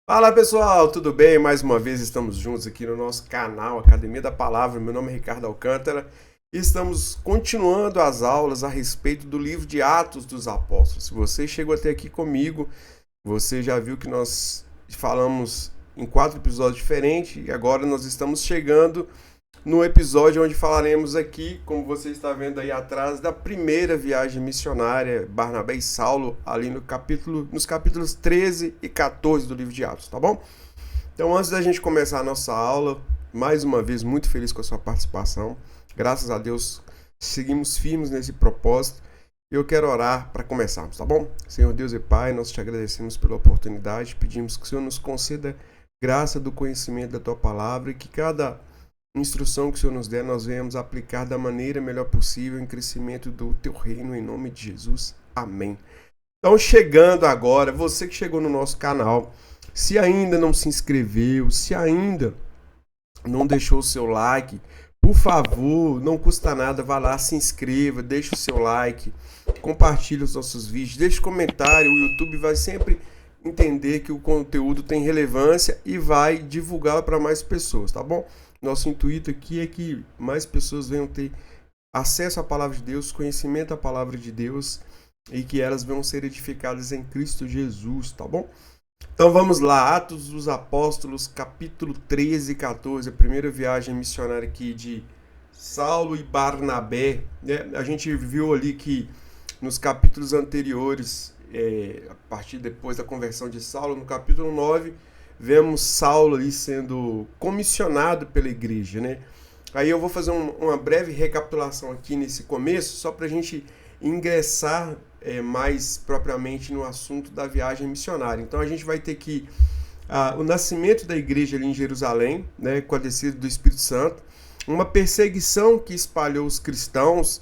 Fala pessoal, tudo bem? Mais uma vez estamos juntos aqui no nosso canal Academia da Palavra. Meu nome é Ricardo Alcântara e estamos continuando as aulas a respeito do livro de Atos dos Apóstolos. Se você chegou até aqui comigo, você já viu que nós falamos em 4 episódios diferentes e agora nós estamos chegando no episódio onde falaremos aqui, como você está vendo aí atrás, da primeira viagem missionária, Barnabé e Saulo, ali nos capítulos 13 e 14 do livro de Atos, tá bom? Então, antes da gente começar a nossa aula, mais uma vez, muito feliz com a sua participação. Graças a Deus, seguimos firmes nesse propósito. Eu quero orar para começarmos, tá bom? Senhor Deus e Pai, nós te agradecemos pela oportunidade, pedimos que o Senhor nos conceda graça do conhecimento da tua palavra e que cada instrução que o Senhor nos der, nós venhamos aplicar da maneira melhor possível em crescimento do teu reino, em nome de Jesus. Amém. Então, chegando agora, você que chegou no nosso canal, se ainda não se inscreveu, se ainda não deixou o seu like, por favor, não custa nada, vá lá, se inscreva, deixa o seu like, compartilhe os nossos vídeos, deixe comentário, o YouTube vai sempre entender que o conteúdo tem relevância e vai divulgar para mais pessoas, tá bom? Nosso intuito aqui é que mais pessoas venham ter acesso à palavra de Deus, conhecimento à palavra de Deus e que elas venham ser edificadas em Cristo Jesus, tá bom? Então vamos lá, Atos dos Apóstolos, capítulo 13 e 14, a primeira viagem missionária aqui de Saulo e Barnabé. A gente viu ali que nos capítulos anteriores, a partir depois da conversão de Saulo, no capítulo 9, vemos Saulo ali sendo comissionado pela igreja, né? Aí eu vou fazer uma breve recapitulação aqui nesse começo, só para a gente ingressar mais propriamente no assunto da viagem missionária. Então a gente vai ter que o nascimento da igreja ali em Jerusalém, né, com a descida do Espírito Santo, uma perseguição que espalhou os cristãos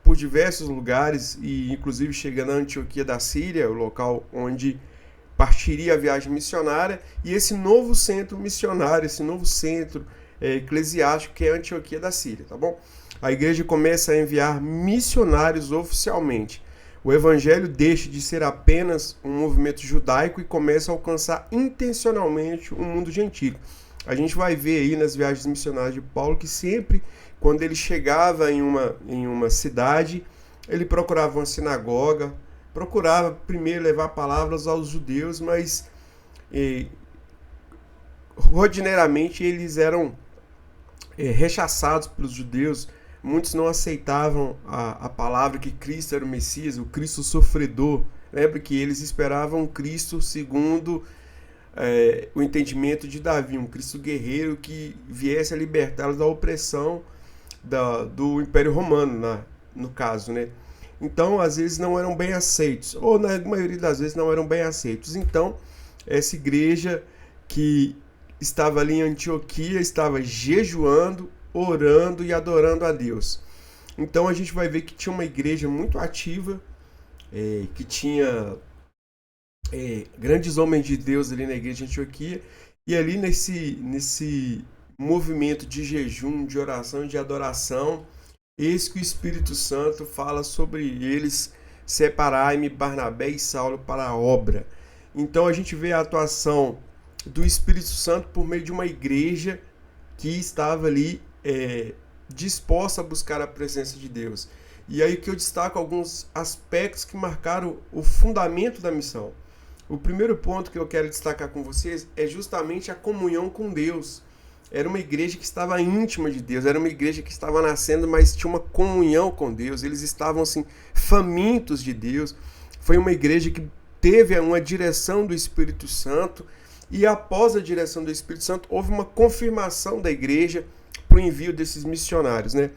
por diversos lugares e inclusive chegando a Antioquia da Síria, o local onde partiria a viagem missionária, e esse novo centro missionário, esse novo centro eclesiástico que é a Antioquia da Síria, tá bom? A igreja começa a enviar missionários oficialmente. O evangelho deixa de ser apenas um movimento judaico e começa a alcançar intencionalmente o mundo gentílico. A gente vai ver aí nas viagens missionárias de Paulo que sempre, quando ele chegava em uma cidade, ele procurava uma sinagoga, procurava primeiro levar palavras aos judeus, mas rotineiramente eles eram rechaçados pelos judeus. Muitos não aceitavam a palavra que Cristo era o Messias, o Cristo sofredor. Lembra que eles esperavam um Cristo segundo o entendimento de Davi, um Cristo guerreiro que viesse a libertá-los da opressão do Império Romano, no caso, né? Então, às vezes não eram bem aceitos, ou na maioria das vezes não eram bem aceitos. Então, essa igreja que estava ali em Antioquia estava jejuando, orando e adorando a Deus. Então, a gente vai ver que tinha uma igreja muito ativa, que tinha grandes homens de Deus ali na igreja de Antioquia, e ali nesse movimento de jejum, de oração e de adoração, eis que o Espírito Santo fala sobre eles: separai-me Barnabé e Saulo para a obra. Então a gente vê a atuação do Espírito Santo por meio de uma igreja que estava ali disposta a buscar a presença de Deus. E aí que eu destaco alguns aspectos que marcaram o fundamento da missão. O primeiro ponto que eu quero destacar com vocês é justamente a comunhão com Deus. Era uma igreja que estava íntima de Deus, era uma igreja que estava nascendo, mas tinha uma comunhão com Deus, eles estavam assim, famintos de Deus. Foi uma igreja que teve uma direção do Espírito Santo, e após a direção do Espírito Santo, houve uma confirmação da igreja para o envio desses missionários, né?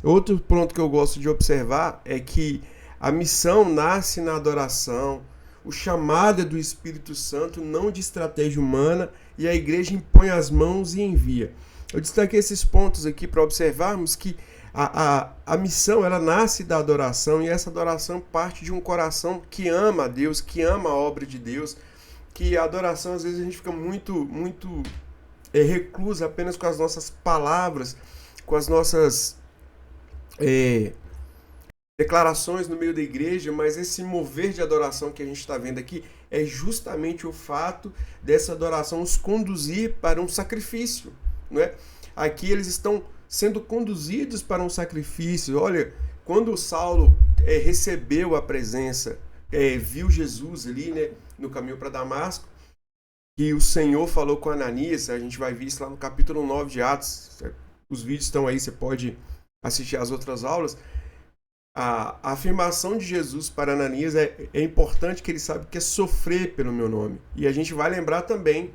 Outro ponto que eu gosto de observar é que a missão nasce na adoração, o chamado é do Espírito Santo, não de estratégia humana, e a igreja impõe as mãos e envia. Eu destaquei esses pontos aqui para observarmos que a missão ela nasce da adoração, e essa adoração parte de um coração que ama a Deus, que ama a obra de Deus, que a adoração às vezes a gente fica muito recluso apenas com as nossas palavras, com as nossas declarações no meio da igreja, mas esse mover de adoração que a gente está vendo aqui é justamente o fato dessa adoração os conduzir para um sacrifício, não é? Aqui eles estão sendo conduzidos para um sacrifício. Olha, quando Saulo recebeu a presença, viu Jesus ali, né, no caminho para Damasco, e o Senhor falou com Ananias, a gente vai ver isso lá no capítulo 9 de Atos, os vídeos estão aí, você pode assistir as outras aulas. A afirmação de Jesus para Ananias é importante, que ele sabe que é sofrer pelo meu nome. E a gente vai lembrar também,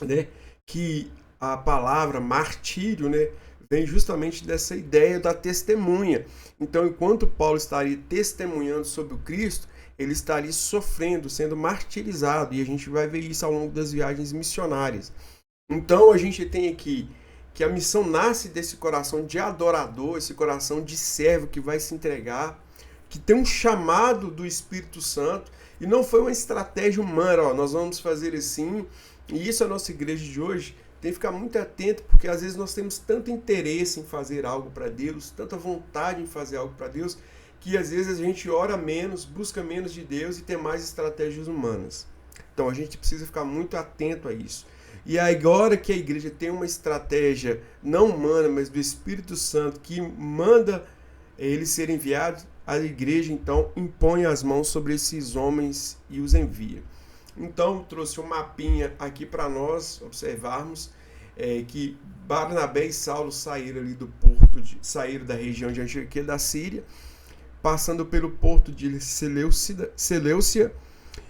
né, que a palavra martírio, né, vem justamente dessa ideia da testemunha. Então, enquanto Paulo estaria testemunhando sobre o Cristo, ele estaria sofrendo, sendo martirizado. E a gente vai ver isso ao longo das viagens missionárias. Então, a gente tem aqui que a missão nasce desse coração de adorador, esse coração de servo que vai se entregar, que tem um chamado do Espírito Santo, e não foi uma estratégia humana, ó, nós vamos fazer assim, e isso a nossa igreja de hoje tem que ficar muito atento, porque às vezes nós temos tanto interesse em fazer algo para Deus, tanta vontade em fazer algo para Deus, que às vezes a gente ora menos, busca menos de Deus e tem mais estratégias humanas. Então a gente precisa ficar muito atento a isso. E agora que a igreja tem uma estratégia não humana, mas do Espírito Santo, que manda eles serem enviados, a igreja então impõe as mãos sobre esses homens e os envia. Então trouxe um mapinha aqui para nós observarmos que Barnabé e Saulo saíram ali do porto, saíram da região de Antioquia da Síria, passando pelo porto de Seleucia,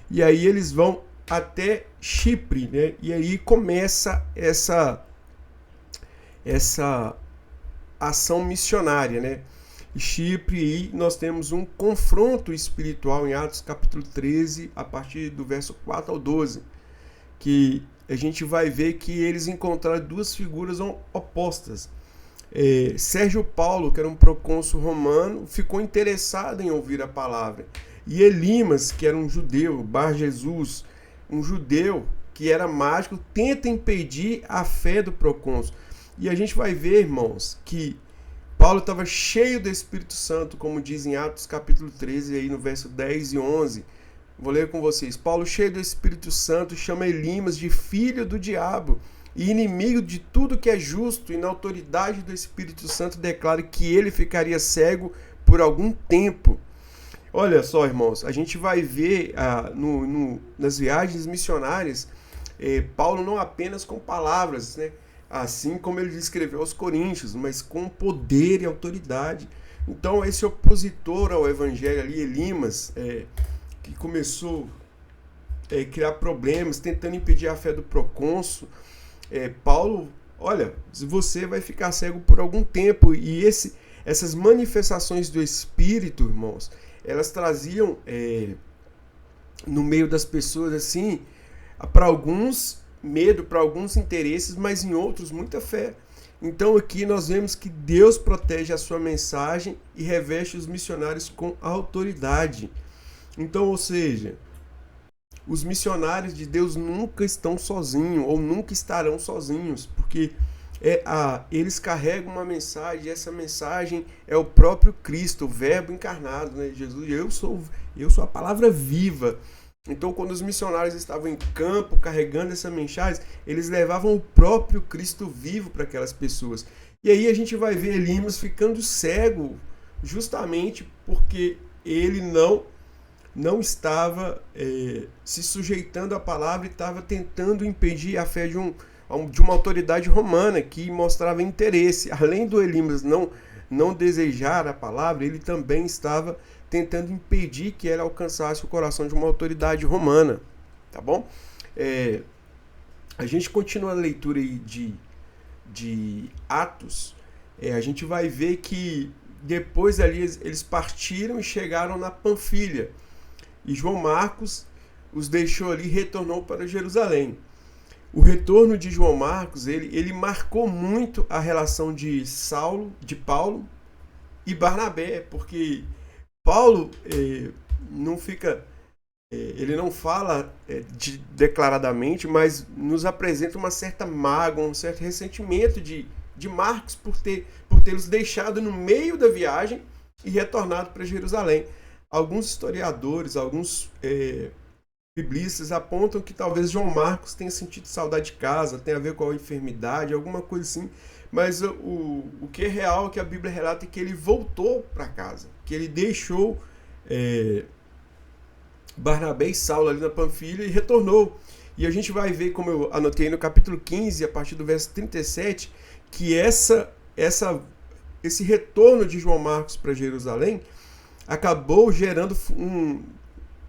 e aí eles vão até Chipre, né? E aí começa essa ação missionária, né? E Chipre, aí nós temos um confronto espiritual em Atos capítulo 13, a partir do verso 4 ao 12, que a gente vai ver que eles encontraram duas figuras opostas. Sérgio Paulo, que era um procônsul romano, ficou interessado em ouvir a palavra. E Elimas, que era um judeu, Bar Jesus, um judeu que era mágico, tenta impedir a fé do procônsul. E a gente vai ver, irmãos, que Paulo estava cheio do Espírito Santo, como diz em Atos capítulo 13, aí no verso 10 e 11. Vou ler com vocês. Paulo, cheio do Espírito Santo, chama Elimas de filho do diabo e inimigo de tudo que é justo, e na autoridade do Espírito Santo declara que ele ficaria cego por algum tempo. Olha só, irmãos, a gente vai ver nas viagens missionárias, Paulo não apenas com palavras, né, assim como ele escreveu aos Coríntios, mas com poder e autoridade. Então, esse opositor ao evangelho ali, Elimas, que começou a criar problemas, tentando impedir a fé do procônsul, Paulo, olha, você vai ficar cego por algum tempo. E essas manifestações do Espírito, irmãos, elas traziam no meio das pessoas, assim, para alguns medo, para alguns interesses, mas em outros muita fé. Então aqui nós vemos que Deus protege a sua mensagem e reveste os missionários com autoridade. Então, ou seja, os missionários de Deus nunca estão sozinhos, ou nunca estarão sozinhos, porque eles carregam uma mensagem, e essa mensagem é o próprio Cristo, o Verbo encarnado, né? Jesus, eu sou a palavra viva. Então, quando os missionários estavam em campo carregando essa mensagem, eles levavam o próprio Cristo vivo para aquelas pessoas. E aí a gente vai ver Elimas ficando cego, justamente porque ele não estava se sujeitando à palavra e estava tentando impedir a fé de uma autoridade romana que mostrava interesse. Além do Elimas não desejar a palavra, ele também estava tentando impedir que ela alcançasse o coração de uma autoridade romana. Tá bom? A gente continua a leitura aí de Atos. A gente vai ver que depois ali eles partiram e chegaram na Panfilha. E João Marcos os deixou ali e retornou para Jerusalém. O retorno de João Marcos, ele marcou muito a relação de Paulo e Barnabé, porque Paulo ele não fala declaradamente, mas nos apresenta uma certa mágoa, um certo ressentimento de Marcos por tê-los deixado no meio da viagem e retornado para Jerusalém. Alguns historiadores, alguns biblistas apontam que talvez João Marcos tenha sentido saudade de casa, tem a ver com a enfermidade, alguma coisa assim. Mas o que é real é que a Bíblia relata que ele voltou para casa, que ele deixou Barnabé e Saulo ali na Panfilha e retornou. E a gente vai ver, como eu anotei no capítulo 15, a partir do verso 37, que esse retorno de João Marcos para Jerusalém acabou gerando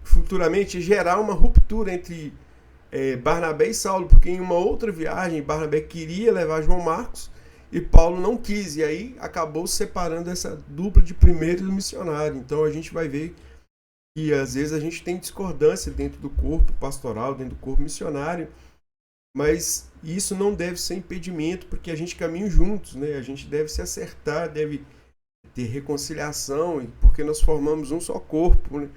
futuramente gerar uma ruptura entre Barnabé e Saulo, porque em uma outra viagem Barnabé queria levar João Marcos e Paulo não quis, e aí acabou separando essa dupla de primeiros missionários. Então a gente vai ver que às vezes a gente tem discordância dentro do corpo pastoral, dentro do corpo missionário, mas isso não deve ser impedimento, porque a gente caminha juntos, né? A gente deve se acertar, deve ter reconciliação, porque nós formamos um só corpo, né?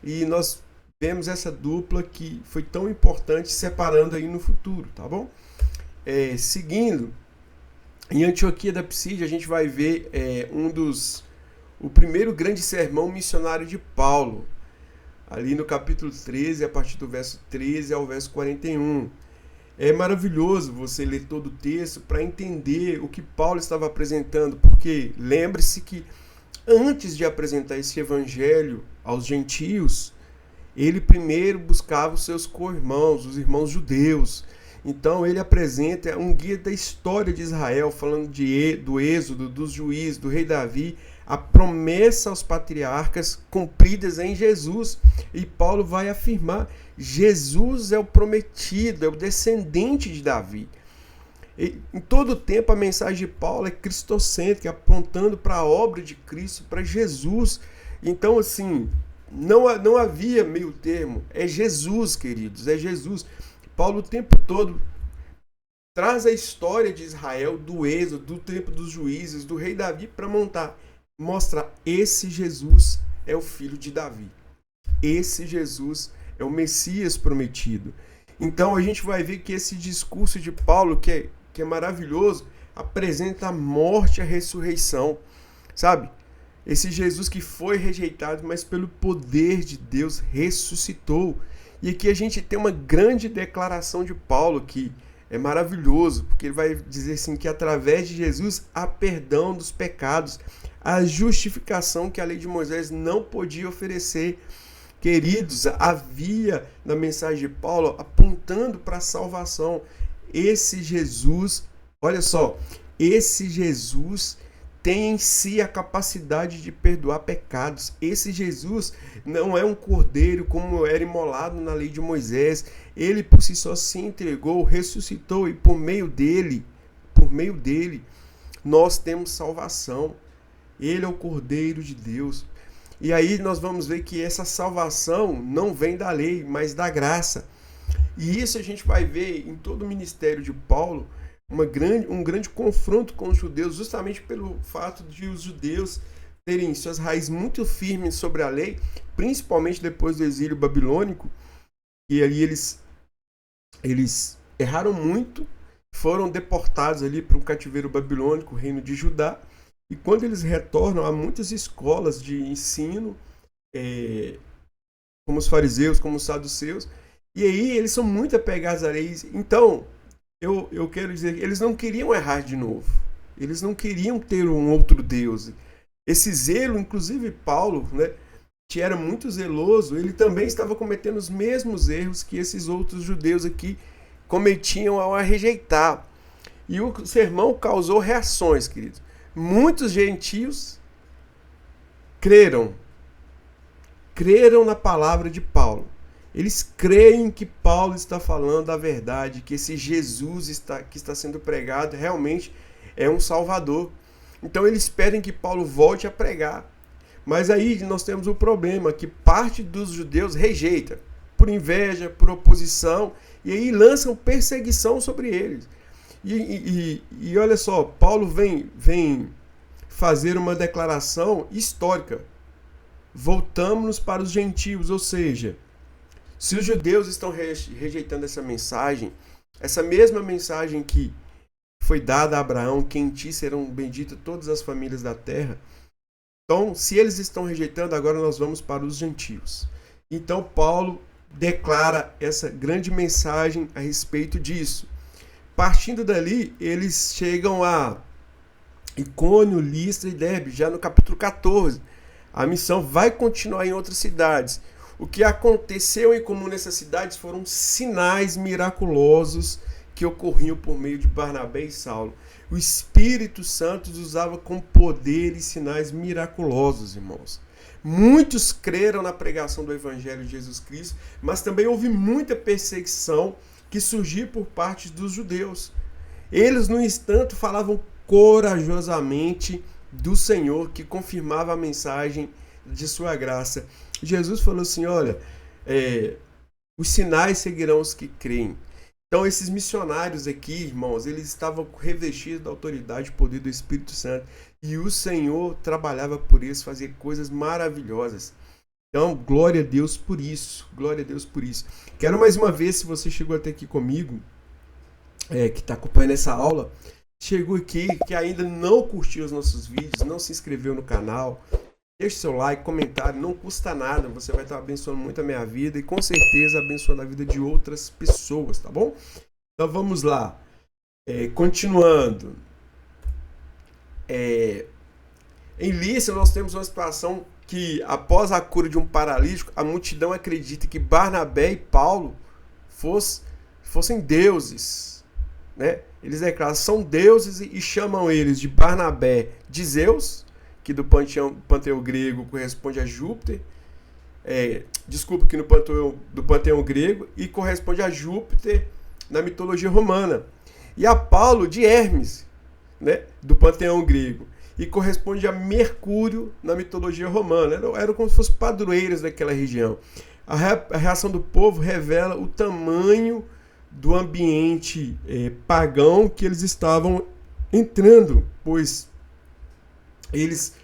E nós vemos essa dupla que foi tão importante separando aí no futuro, tá bom? Seguindo, em Antioquia da Psídia a gente vai ver o primeiro grande sermão missionário de Paulo, ali no capítulo 13, a partir do verso 13 ao verso 41. É maravilhoso você ler todo o texto para entender o que Paulo estava apresentando, porque lembre-se que antes de apresentar esse evangelho aos gentios, ele primeiro buscava os seus co-irmãos, os irmãos judeus. Então ele apresenta um guia da história de Israel, falando do êxodo, dos juízes, do rei Davi, a promessa aos patriarcas cumpridas em Jesus. E Paulo vai afirmar: Jesus é o prometido, é o descendente de Davi. E, em todo o tempo a mensagem de Paulo é cristocêntrica, apontando para a obra de Cristo, para Jesus. Então, assim, não havia meio termo. É Jesus, queridos, é Jesus. Paulo o tempo todo traz a história de Israel, do êxodo, do tempo dos juízes, do rei Davi, para mostrar: esse Jesus é o filho de Davi. Esse Jesus é o Messias prometido. Então a gente vai ver que esse discurso de Paulo, que é maravilhoso, apresenta a morte e a ressurreição, sabe? Esse Jesus que foi rejeitado, mas pelo poder de Deus ressuscitou. E aqui a gente tem uma grande declaração de Paulo que é maravilhoso, porque ele vai dizer assim que através de Jesus há perdão dos pecados, a justificação que a lei de Moisés não podia oferecer. Queridos, havia na mensagem de Paulo apontando para a salvação. Esse Jesus, olha só, esse Jesus tem em si a capacidade de perdoar pecados. Esse Jesus não é um cordeiro como era imolado na lei de Moisés. Ele por si só se entregou, ressuscitou, e por meio dele, nós temos salvação. Ele é o Cordeiro de Deus. E aí nós vamos ver que essa salvação não vem da lei, mas da graça. E isso a gente vai ver em todo o ministério de Paulo, um grande confronto com os judeus, justamente pelo fato de os judeus terem suas raízes muito firmes sobre a lei, principalmente depois do exílio babilônico. E ali eles erraram muito, foram deportados ali para um cativeiro babilônico, o reino de Judá. E quando eles retornam, há muitas escolas de ensino, como os fariseus, como os saduceus, e aí eles são muito apegados à lei. Então, eu quero dizer que eles não queriam errar de novo, eles não queriam ter um outro Deus. Esse zelo, inclusive Paulo, né, que era muito zeloso, ele também estava cometendo os mesmos erros que esses outros judeus aqui cometiam ao a rejeitar. E o sermão causou reações, queridos. Muitos gentios creram na palavra de Paulo. Eles creem que Paulo está falando a verdade, que esse Jesus que está sendo pregado realmente é um Salvador. Então eles pedem que Paulo volte a pregar. Mas aí nós temos um problema, que parte dos judeus rejeita, por inveja, por oposição, e aí lançam perseguição sobre eles. E olha só, Paulo vem fazer uma declaração histórica. Voltamos para os gentios, ou seja, se os judeus estão rejeitando essa mesma mensagem que foi dada a Abraão, que em ti serão benditas todas as famílias da terra, Então, se eles estão rejeitando, agora nós vamos para os gentios. Então, Paulo declara essa grande mensagem a respeito disso. Partindo dali, eles chegam a Icônio, Listra e Derbe, já no capítulo 14. A missão vai continuar em outras cidades. O que aconteceu em comum nessas cidades foram sinais miraculosos que ocorriam por meio de Barnabé e Saulo. O Espírito Santo os usava com poder e sinais miraculosos, irmãos. Muitos creram na pregação do Evangelho de Jesus Cristo, mas também houve muita perseguição que surgia por parte dos judeus. Eles, no entanto, falavam corajosamente do Senhor, que confirmava a mensagem de sua graça. Jesus falou assim, olha, os sinais seguirão os que creem. Então, esses missionários aqui, irmãos, eles estavam revestidos da autoridade e poder do Espírito Santo. E o Senhor trabalhava por eles, fazia coisas maravilhosas. Então, glória a Deus por isso. Glória a Deus por isso. Quero mais uma vez, se você chegou até aqui comigo, que está acompanhando essa aula, chegou aqui, que ainda não curtiu os nossos vídeos, não se inscreveu no canal, deixe seu like, comentário, não custa nada, você vai estar abençoando muito a minha vida e com certeza abençoando a vida de outras pessoas, tá bom? Então vamos lá, continuando. Em Lícia nós temos uma situação que após a cura de um paralítico, a multidão acredita que Barnabé e Paulo fossem deuses, né? Eles declaram, são deuses e chamam eles de Barnabé de Zeus, que do panteão grego corresponde a Júpiter, que do panteão grego, e corresponde a Júpiter na mitologia romana. E a Paulo de Hermes, né, do panteão grego, e corresponde a Mercúrio na mitologia romana. Eram como se fossem padroeiros daquela região. A reação do povo revela o tamanho do ambiente pagão que eles estavam entrando, pois eles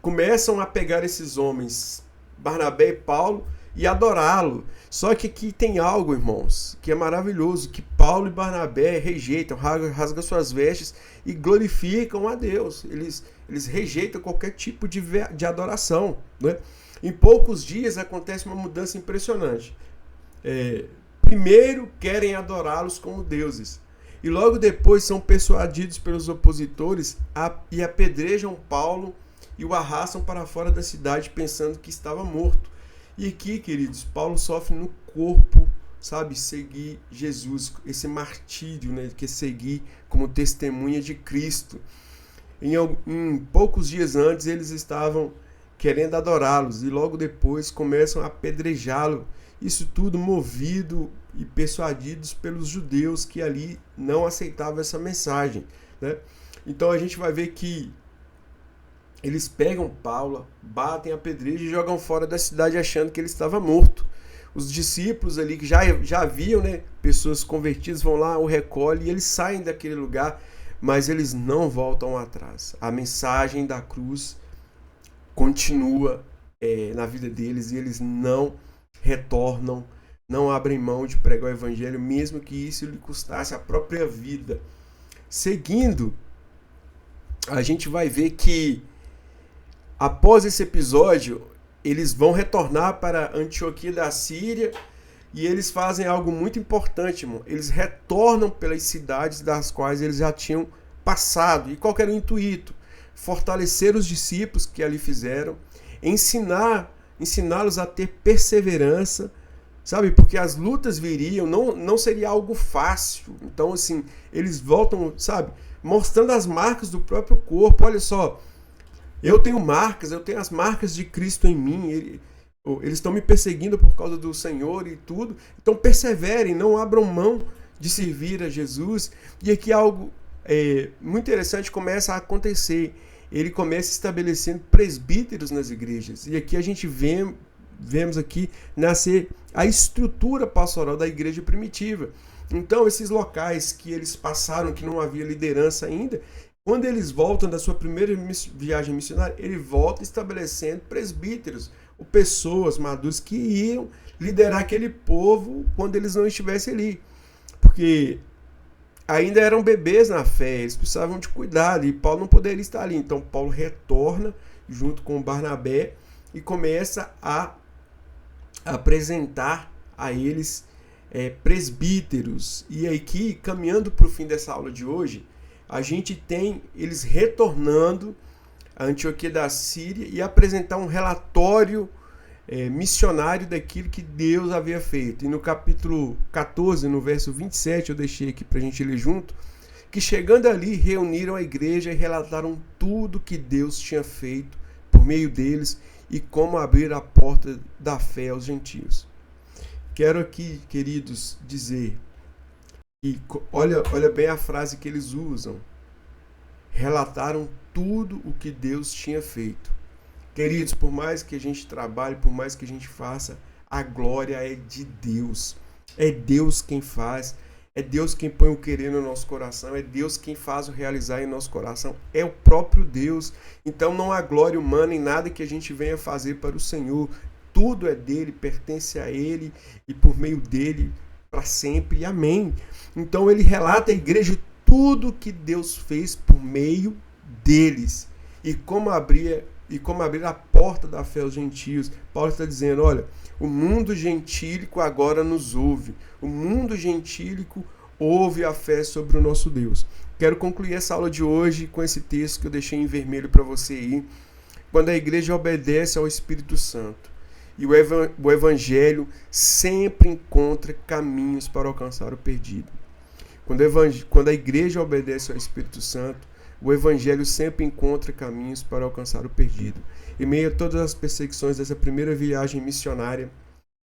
começam a pegar esses homens, Barnabé e Paulo, e adorá-lo. Só que aqui tem algo, irmãos, que é maravilhoso, que Paulo e Barnabé rejeitam, rasgam suas vestes e glorificam a Deus. Eles rejeitam qualquer tipo de adoração, né? Em poucos dias acontece uma mudança impressionante. Primeiro querem adorá-los como deuses, e logo depois são persuadidos pelos opositores e apedrejam Paulo e o arrastam para fora da cidade pensando que estava morto. E aqui, queridos, Paulo sofre no corpo, sabe, seguir Jesus, esse martírio, né, que é seguir como testemunha de Cristo. Em poucos dias antes eles estavam querendo adorá-los e logo depois começam a apedrejá-lo. Isso tudo movido e persuadidos pelos judeus que ali não aceitavam essa mensagem, né? Então a gente vai ver que eles pegam Paulo, batem a pedreja e jogam fora da cidade achando que ele estava morto. Os discípulos ali que já haviam, né, pessoas convertidas, vão lá, o recolhem e eles saem daquele lugar, mas eles não voltam atrás. A mensagem da cruz continua na vida deles e eles não retornam, não abrem mão de pregar o evangelho, mesmo que isso lhe custasse a própria vida. Seguindo, a gente vai ver que após esse episódio, eles vão retornar para Antioquia da Síria e eles fazem algo muito importante, irmão. Eles retornam pelas cidades das quais eles já tinham passado. E qual era o intuito? Fortalecer os discípulos que ali fizeram, ensiná-los a ter perseverança, sabe? Porque as lutas viriam, não seria algo fácil. Então, assim, eles voltam, sabe? Mostrando as marcas do próprio corpo. Olha só, eu tenho as marcas de Cristo em mim. Eles estão me perseguindo por causa do Senhor e tudo. Então, perseverem, não abram mão de servir a Jesus. E aqui algo muito interessante começa a acontecer. Ele começa estabelecendo presbíteros nas igrejas. E aqui a gente vemos aqui nascer a estrutura pastoral da igreja primitiva. Então, esses locais que eles passaram, que não havia liderança ainda, quando eles voltam da sua primeira viagem missionária, ele volta estabelecendo presbíteros, ou pessoas maduras que iam liderar aquele povo quando eles não estivessem ali. Porque ainda eram bebês na fé, eles precisavam de cuidado e Paulo não poderia estar ali. Então Paulo retorna junto com Barnabé e começa a apresentar a eles presbíteros. E aqui, caminhando para o fim dessa aula de hoje, a gente tem eles retornando a Antioquia da Síria e apresentar um relatório missionário daquilo que Deus havia feito. E no capítulo 14, no verso 27, eu deixei aqui para a gente ler junto, que chegando ali, reuniram a igreja e relataram tudo que Deus tinha feito por meio deles e como abrir a porta da fé aos gentios. Quero aqui, queridos, dizer, e olha bem a frase que eles usam, relataram tudo o que Deus tinha feito. Queridos, por mais que a gente trabalhe, por mais que a gente faça, a glória é de Deus. É Deus quem faz, é Deus quem põe o querer no nosso coração, é Deus quem faz o realizar em nosso coração, é o próprio Deus. Então não há glória humana em nada que a gente venha fazer para o Senhor. Tudo é dele, pertence a ele e por meio dele para sempre. Amém. Então ele relata à igreja tudo que Deus fez por meio deles e como abrir a porta da fé aos gentios. Paulo está dizendo, olha, o mundo gentílico agora nos ouve. O mundo gentílico ouve a fé sobre o nosso Deus. Quero concluir essa aula de hoje com esse texto que eu deixei em vermelho para você aí. Quando a igreja obedece ao Espírito Santo e o evangelho sempre encontra caminhos para alcançar o perdido. Quando a igreja obedece ao Espírito Santo, o evangelho sempre encontra caminhos para alcançar o perdido. Em meio a todas as perseguições dessa primeira viagem missionária,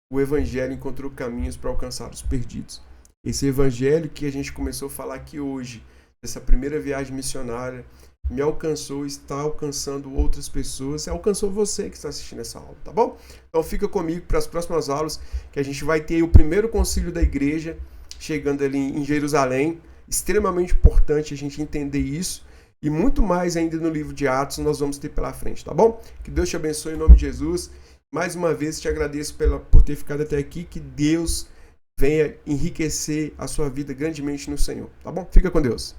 o evangelho encontrou caminhos para alcançar os perdidos. Esse evangelho que a gente começou a falar aqui hoje, dessa primeira viagem missionária, me alcançou, está alcançando outras pessoas, alcançou você que está assistindo essa aula, tá bom? Então fica comigo para as próximas aulas, que a gente vai ter o primeiro concílio da igreja, chegando ali em Jerusalém. Extremamente importante a gente entender isso, e muito mais ainda no livro de Atos nós vamos ter pela frente, tá bom? Que Deus te abençoe em nome de Jesus. Mais uma vez te agradeço por ter ficado até aqui, que Deus venha enriquecer a sua vida grandemente no Senhor, tá bom? Fica com Deus.